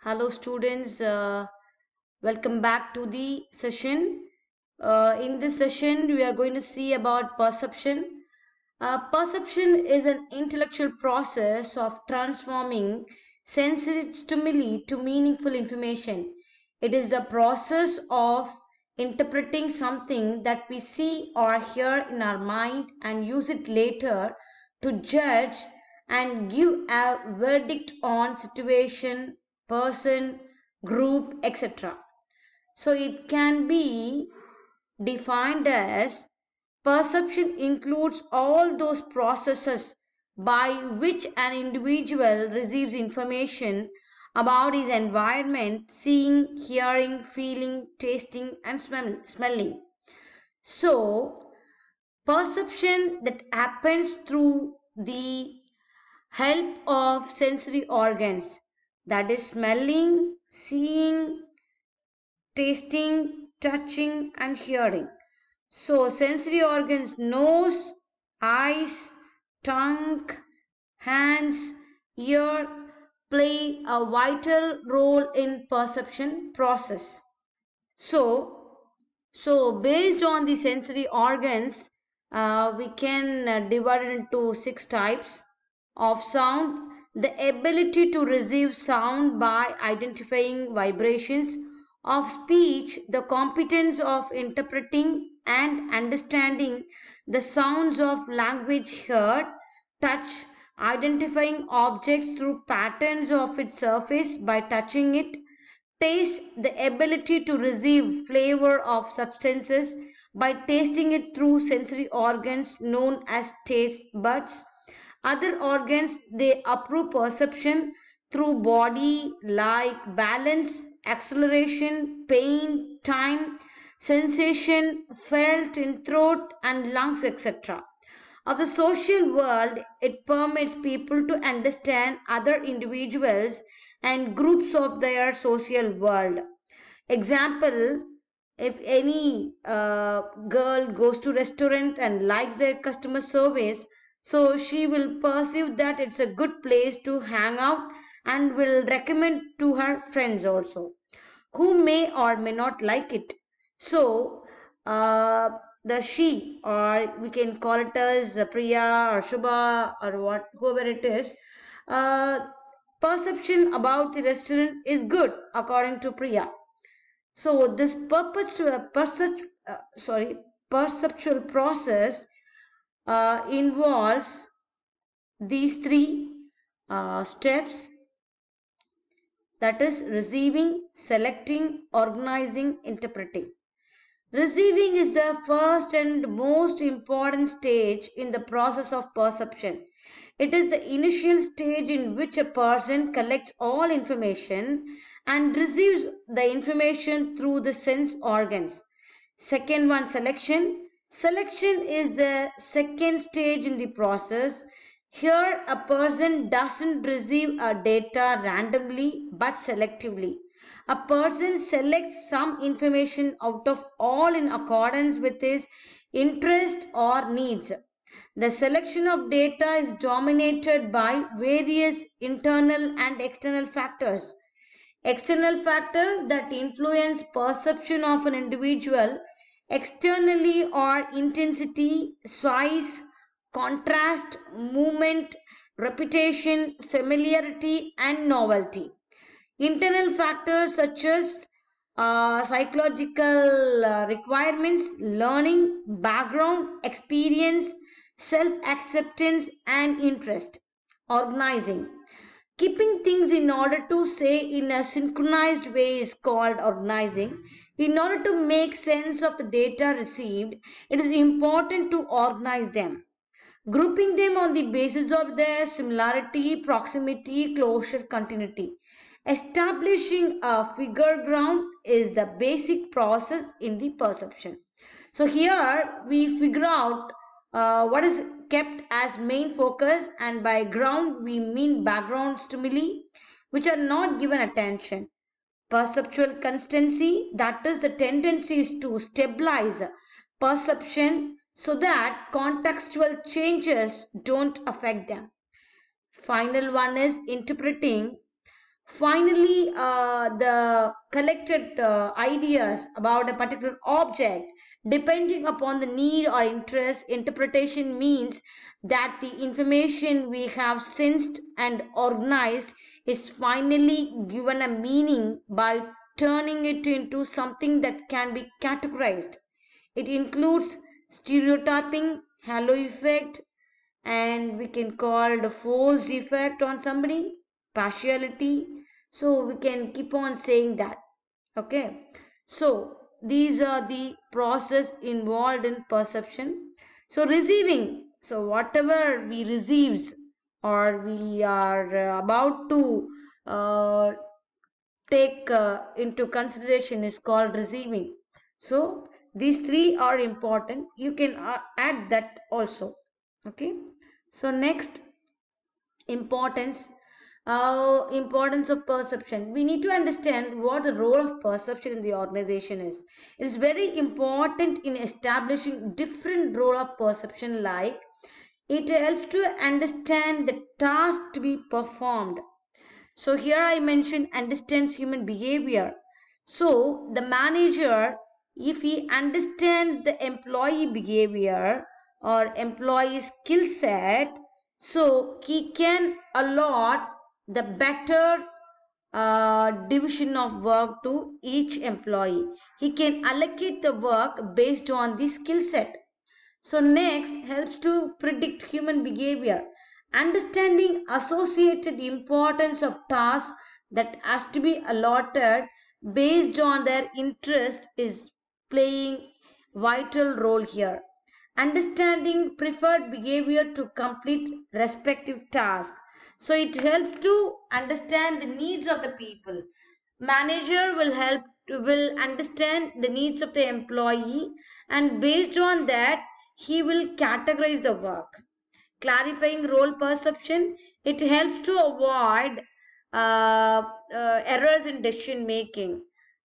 Hello students, welcome back to the session. In this session, we are going to see about perception. Perception is an intellectual process of transforming sensory stimuli to meaningful information. It is the process of interpreting something that we see or hear in our mind and use it later to judge and give a verdict on situation, person, group, etc. So it can be defined as perception includes all those processes by which an individual receives information about his environment, seeing, hearing, feeling, tasting, and smelling. So, perception that happens through the help of sensory organs, that is smelling, seeing, tasting, touching, and hearing. So sensory organs, nose, eyes, tongue, hands, ear play a vital role in perception process. So based on the sensory organs, we can divide it into 6 types of sound. The ability to receive sound by identifying vibrations of speech, the competence of interpreting and understanding the sounds of language heard, touch, identifying objects through patterns of its surface by touching it, taste, the ability to receive flavor of substances by tasting it through sensory organs known as taste buds. Other organs, they approve perception through body like balance, acceleration, pain, time, sensation felt in throat and lungs, etc. Of the social world, it permits people to understand other individuals and groups of their social world. Example, if any girl goes to restaurant and likes their customer service, so she will perceive that it's a good place to hang out and will recommend to her friends also, who may or may not like it. So the she, or we can call it as Priya or Shubha or what, whoever it is, uh, perception about the restaurant is good according to Priya. So this perceptual process involves these three steps, that is receiving, selecting, organizing, interpreting. Receiving is the first and most important stage in the process of perception. It is the initial stage in which a person collects all information and receives the information through the sense organs. Second one, selection. Selection is the second stage in the process. Here, a person doesn't receive a data randomly but selectively. A person selects some information out of all in accordance with his interest or needs. The selection of data is dominated by various internal and external factors. External factors that influence perception of an individual externally are intensity, size, contrast, movement, repetition, familiarity, and novelty. Internal factors such as psychological requirements, learning, background, experience, self-acceptance, and interest. Organizing. Keeping things in order to say in a synchronized way is called organizing. In order to make sense of the data received, it is important to organize them, grouping them on the basis of their similarity, proximity, closure, continuity. Establishing a figure ground is the basic process in the perception. So here we figure out what is kept as main focus, and by ground we mean background stimuli which are not given attention. Perceptual constancy, that is the tendency is to stabilize perception so that contextual changes don't affect them. Final one is interpreting. Finally, the collected ideas about a particular object, depending upon the need or interest, interpretation means that the information we have sensed and organized is finally given a meaning by turning it into something that can be categorized. It includes stereotyping, halo effect, and we can call the forced effect on somebody, partiality. So we can keep on saying that. Okay. So these are the process involved in perception. So receiving. So whatever we receives or we are about to uh, take into consideration is called receiving. So these three are important. You can add that also. Okay. So next, importance importance of perception. We need to understand what the role of perception in the organization is. It is very important in establishing different role of perception, like it helps to understand the task to be performed. So here I mentioned understands human behavior. So the manager, if he understands the employee behavior or employee skill set, so he can allot the better division of work to each employee. He can allocate the work based on the skill set. So next helps to predict human behavior. Understanding associated importance of tasks that has to be allotted based on their interest is playing vital role here. Understanding preferred behavior to complete respective task. So it helps to understand the needs of the people. Manager will understand the needs of the employee, and based on that he will categorize the work. Clarifying role perception, it helps to avoid errors in decision making.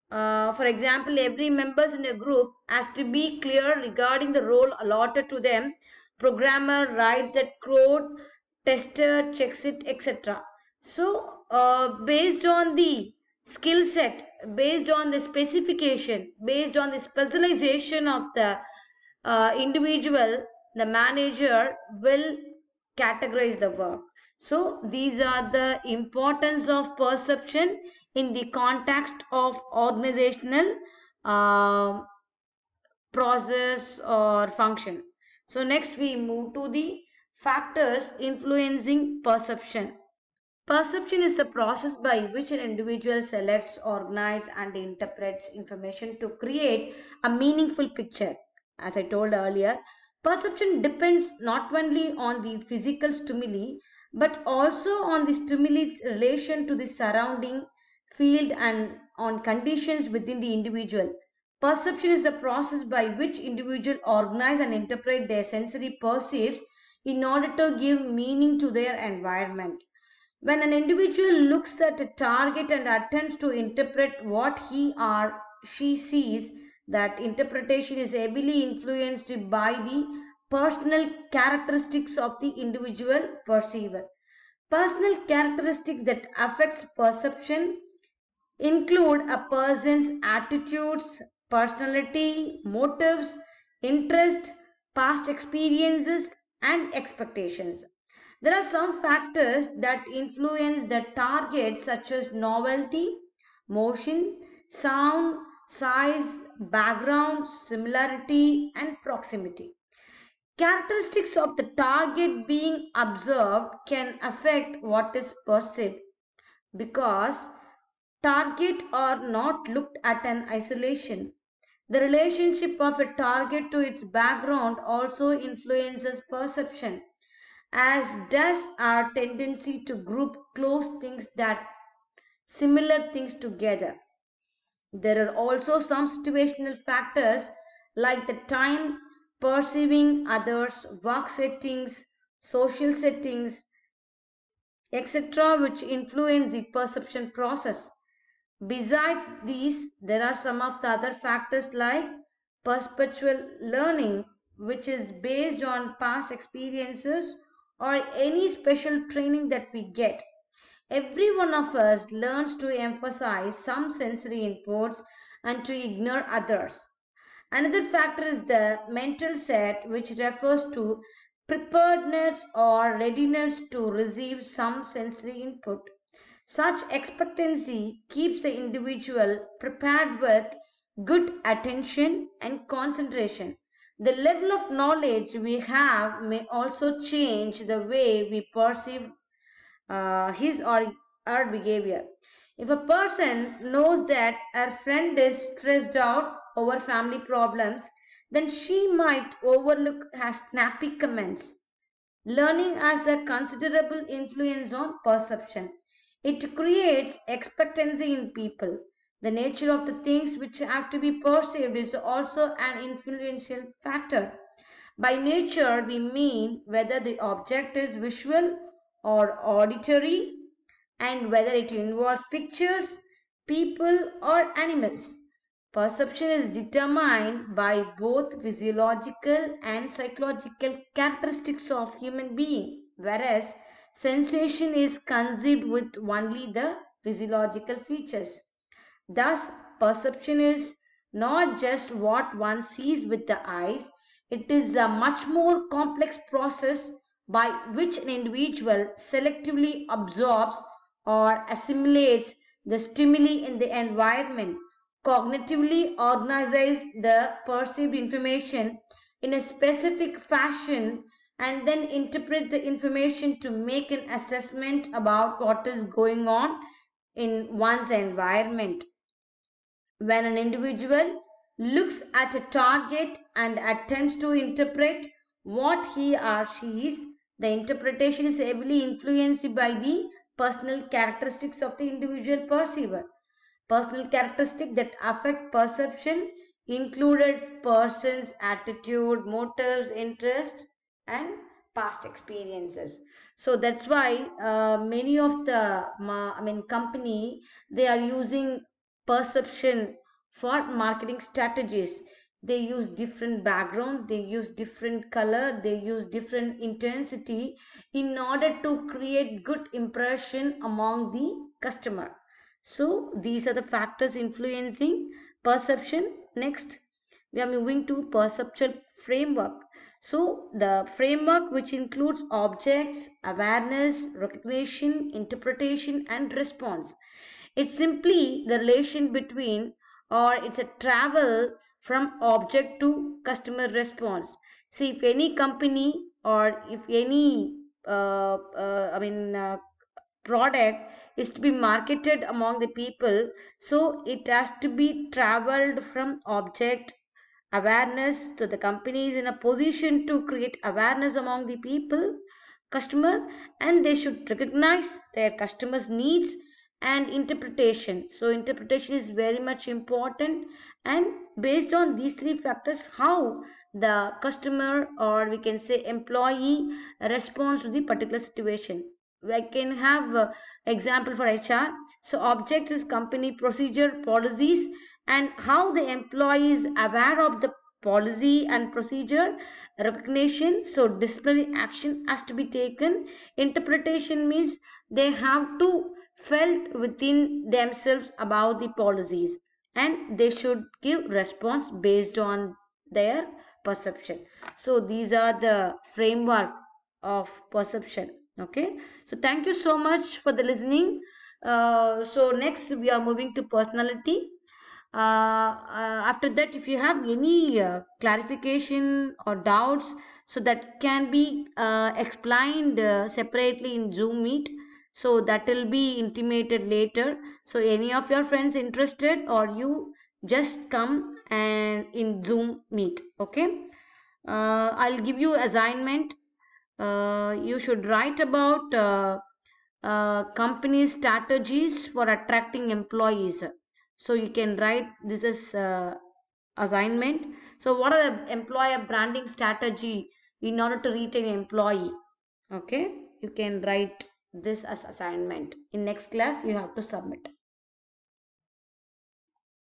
For example, every members in a group has to be clear regarding the role allotted to them. Programmer writes that code, tester checks it, etc. So based on the skill set, based on the specification, based on the specialization of the individual, the manager will categorize the work. So these are the importance of perception in the context of organizational process or function. So next we move to the factors influencing perception. Perception is the process by which an individual selects, organizes, and interprets information to create a meaningful picture. As I told earlier, perception depends not only on the physical stimuli but also on the stimulu's relation to the surrounding field and on conditions within the individual. Perception is the process by which individuals organize and interpret their sensory perceives in order to give meaning to their environment. When an individual looks at a target and attempts to interpret what he or she sees, that interpretation is heavily influenced by the personal characteristics of the individual perceiver. Personal characteristics that affects perception include a person's attitudes, personality, motives, interest, past experiences, and expectations. There are some factors that influence the target, such as novelty, motion, sound, size, background, similarity, and proximity. Characteristics of the target being observed can affect what is perceived, because target are not looked at in isolation. The relationship of a target to its background also influences perception, as does our tendency to group close things that similar things together. There are also some situational factors like the time, perceiving others, work settings, social settings, etc., which influence the perception process. Besides these, there are some of the other factors like perpetual learning, which is based on past experiences or any special training that we get. Every one of us learns to emphasize some sensory inputs and to ignore others. Another factor is the mental set, which refers to preparedness or readiness to receive some sensory input. Such expectancy keeps the individual prepared with good attention and concentration. The level of knowledge we have may also change the way we perceive his or her behavior. If a person knows that her friend is stressed out over family problems, then she might overlook her snappy comments. Learning has a considerable influence on perception. It creates expectancy in people. The nature of the things which have to be perceived is also an influential factor. By nature, we mean whether the object is visual or auditory and whether it involves pictures, people, or animals. Perception is determined by both physiological and psychological characteristics of human being, whereas sensation is conceived with only the physiological features. Thus, perception is not just what one sees with the eyes, it is a much more complex process by which an individual selectively absorbs or assimilates the stimuli in the environment, cognitively organizes the perceived information in a specific fashion, and then interprets the information to make an assessment about what is going on in one's environment. When an individual looks at a target and attempts to interpret what he or she is, the interpretation is heavily influenced by the personal characteristics of the individual perceiver. Personal characteristics that affect perception included person's attitude, motives, interest, and past experiences. So that's why many of the company, they are using perception for marketing strategies. They use different background, they use different color, they use different intensity in order to create good impression among the customer. So these are the factors influencing perception. Next, we are moving to perceptual framework. So the framework, which includes objects, awareness, recognition, interpretation, and response. It's simply the relation between, or it's a travel from object to customer response. See, if any company or if any product is to be marketed among the people, so it has to be traveled from object awareness. So the company is in a position to create awareness among the people, customer, and they should recognize their customers needs and interpretation. So interpretation is very much important, and based on these three factors, how the customer or we can say employee responds to the particular situation. We can have example for HR. So objects is company procedure, policies, and how the employee is aware of the policy and procedure. Recognition, so disciplinary action has to be taken. Interpretation means they have to felt within themselves about the policies, and they should give response based on their perception. So these are the framework of perception. Okay, so thank you so much for the listening. So next we are moving to personality. After that, if you have any clarification or doubts, so that can be explained separately in Zoom meet, so that will be intimated later. So any of your friends interested, or you just come and in Zoom meet. Okay, I'll give you assignment. You should write about company strategies for attracting employees. So you can write this as assignment. So what are the employer branding strategy in order to retain employee? Okay, you can write this as assignment. In next class you have to submit.